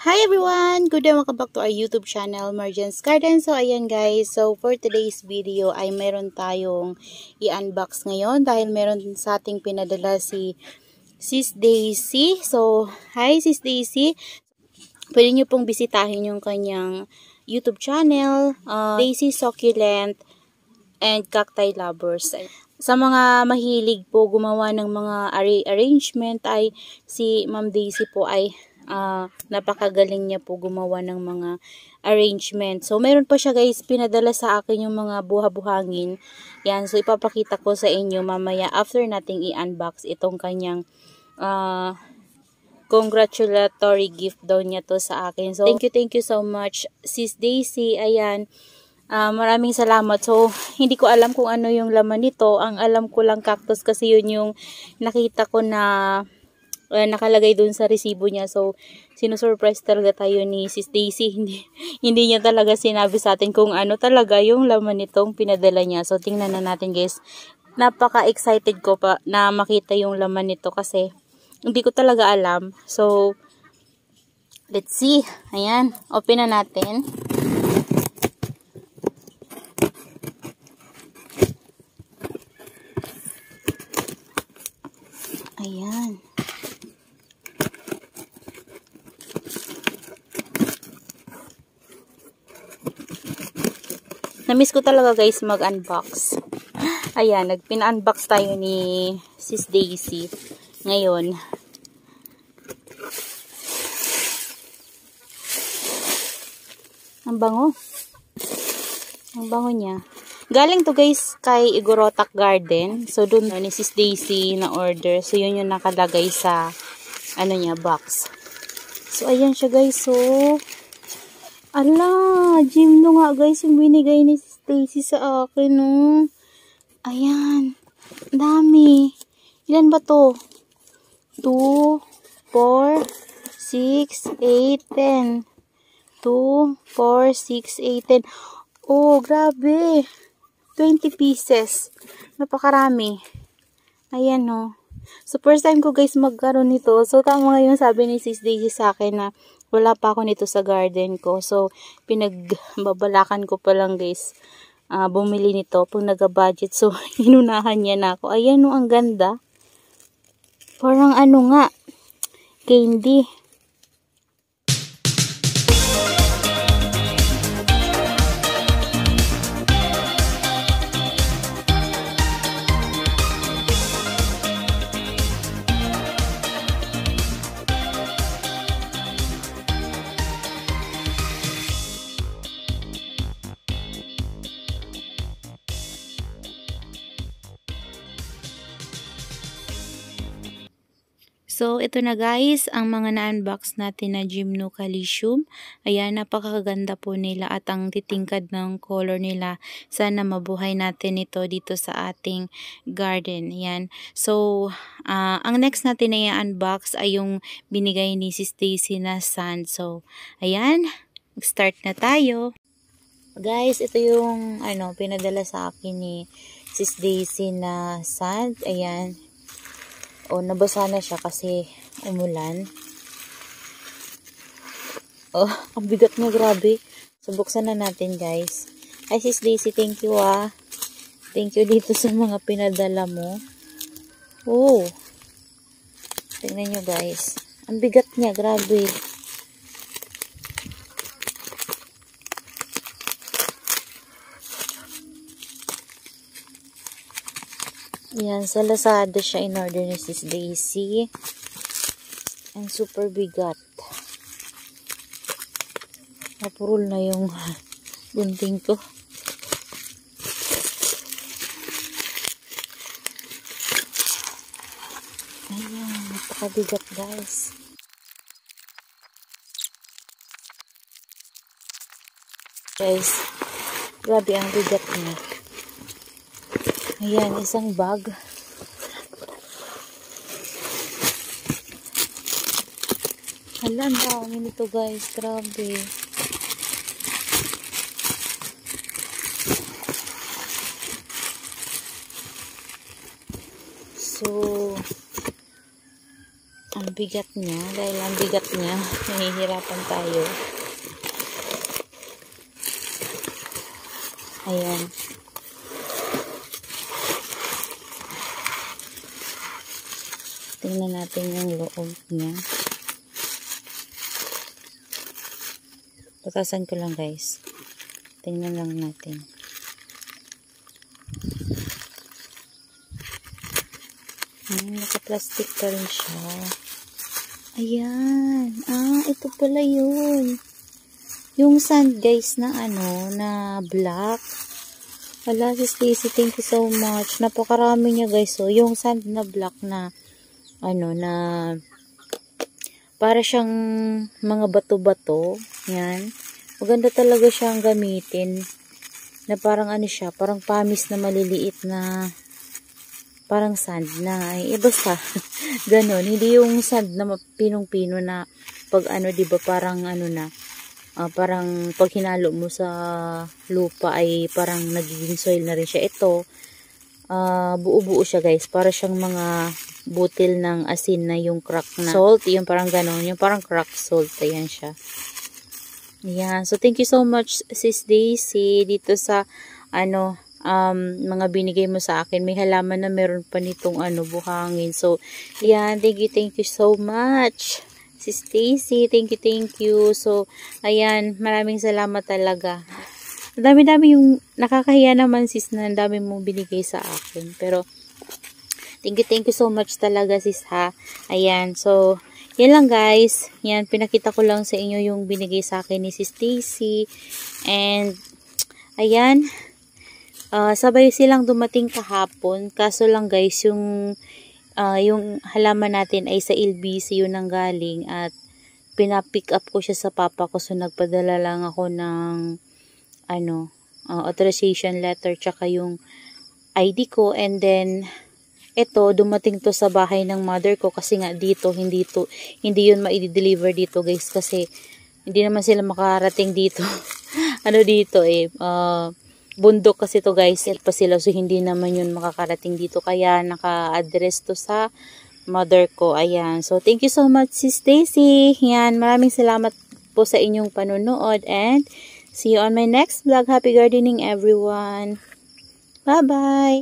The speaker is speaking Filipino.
Hi everyone! Good day, welcome back to our YouTube channel, Marjan's Garden. So ayan guys, so for today's video ay meron tayong i-unbox ngayon dahil meron sa ating pinadala si Sis Daisy. So, hi Sis Daisy! Pwede nyo pong bisitahin yung kanyang YouTube channel, Daisy Succulent and Cacti Lovers. Sa mga mahilig po gumawa ng mga arrangement ay si Ma'am Daisy po ay napakagaling niya po gumawa ng mga arrangement. So, meron pa siya guys, pinadala sa akin yung mga buha-buhangin. Yan, so ipapakita ko sa inyo mamaya after nating i-unbox itong kanyang congratulatory gift daw niya to sa akin. So, thank you so much, Sis Daisy. Ayan, maraming salamat. So, hindi ko alam kung ano yung laman nito. Ang alam ko lang cactus kasi yun yung nakita ko na nakalagay dun sa resibo niya. So, sinusurprise talaga tayo ni Sis Daisy. Hindi niya talaga sinabi sa atin kung ano talaga yung laman nitong pinadala niya. So, tingnan na natin guys. Napaka-excited ko pa na makita yung laman nito kasi hindi ko talaga alam. So, let's see. Ayan, open na natin. Ayan. Na-miss ko talaga guys mag-unbox. Ayan, nagpina-unbox tayo ni Sis Daisy ngayon. Ang bango. Ang bango niya. Galing to guys kay Igorotak Garden. So, dun ni Sis Daisy na order. So, yun yung nakalagay sa ano niya, box. So, ayan siya guys. So, ala, Gymno nga guys yung binigay ni Sis Daisy sa akin, no. Ayan. Dami. Ilan ba to? 2, 4, 6, 8, 10. 2, 4, 6, 8, 10. Oh, grabe. 20 pieces. Napakarami. Ayan, no. So, first time ko guys magkaroon nito. So, tama yung sabi ni Sis Daisy sa akin na wala pa ako nito sa garden ko. So, pinagbabalakan ko pa lang guys. Bumili nito pag nag-budget. So, inunahan niya na ako. Ayan, no, ang ganda. Parang ano nga, candy. So, ito na guys, ang mga na-unbox natin na Gymno Calicium. Ayan, napakaganda po nila at ang titingkad ng color nila. Sana mabuhay natin ito dito sa ating garden. Ayan. So, ang next natin na i-unbox ay yung binigay ni Sis Daisy na sand. So, ayan, start na tayo. Guys, ito yung pinadala sa akin ni Sis Daisy na sand. Ayan. O, nabasa na siya kasi umulan. Oh, ang bigat niya, grabe. So, buksan na natin, guys. Hi, Sis Daisy, thank you, Thank you dito sa mga pinadala mo. Oh. Tingnan nyo, guys. Ang bigat niya, grabe. Yan, sa Lazada siya in-order ni Sis Daisy. And super bigat. Napurol na yung gunting ko. Ayan, napakabigat guys. Guys, grabe ang bigat niya. Ayan, isang bag. Hala, ang dami nito guys. Grabe. So, ang bigat niya. Dahil ang bigat niya, nahihirapan tayo. Ayan. Tingnan natin yung loob niya. Patasan ko lang guys. Tingnan lang natin. Naka-plastic pa rin siya. Ayan. Ito pala yun. Yung sand guys na na black. Wala si Stacy, thank you so much. Napakarami niya guys. So, yung sand na black na na para siyang mga bato-bato. Yan. Maganda talaga siyang gamitin. Na parang siya, parang pamis na maliliit na parang sand na basta ganon. Hindi yung sand na pinong-pino na pag diba parang parang pag hinalo mo sa lupa ay parang nagiging soil na rin siya. Ito buo-buo siya guys. Para siyang mga butil ng asin na yung crack na salt. Yung parang ganon. Yung parang crack salt. Ayan siya. Ayan. So, thank you so much, Sis Daisy, dito sa, mga binigay mo sa akin. May halaman na meron pa nitong, buhangin. So, ayan. Thank you so much, Sis Daisy. Thank you. So, ayan. Maraming salamat talaga. Dami-dami yung nakakahiya naman, sis, na ang dami mong binigay sa akin. Pero, thank you so much talaga, sis, ha. Ayan. So, yan lang guys. Yan, pinakita ko lang sa inyo yung binigay sa akin ni Sis Stacy. And, ayan. Sabay silang dumating kahapon. Kaso lang guys, yung halaman natin ay sa LBC yun ang galing. At, pinapick up ko siya sa papa ko. So, nagpadala lang ako ng, authorization letter. Tsaka yung ID ko. And then, ito, dumating to sa bahay ng mother ko kasi nga dito, hindi yun ma-deliver dito guys kasi hindi naman sila makarating dito. Dito bundok kasi to guys, pa sila so hindi naman yun makakarating dito kaya naka-address to sa mother ko. Ayan. So, thank you so much Sis Stacy. Yan, maraming salamat po sa inyong panunood and see you on my next vlog. Happy gardening everyone. Bye-bye.